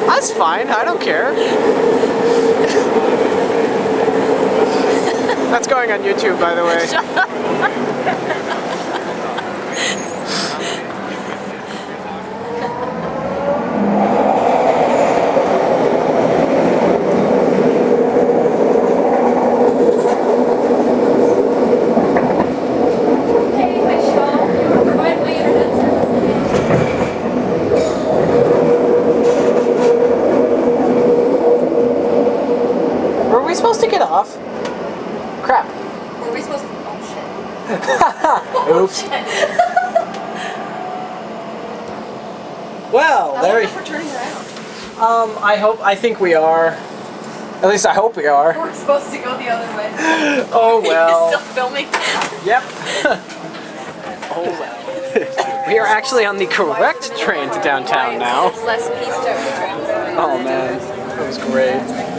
That's fine, I don't care. That's going on YouTube, by the way. Were we supposed to get off? Crap. Were we supposed to? Oh shit. Oops. Well, I there wonder we... if we're turning around. I think we are. At least I hope we are. We're supposed to go the other way. Oh well. Still filming? Yep. Oh well. We are actually on the correct train to downtown now. It's less pieced out. Oh man, that was great.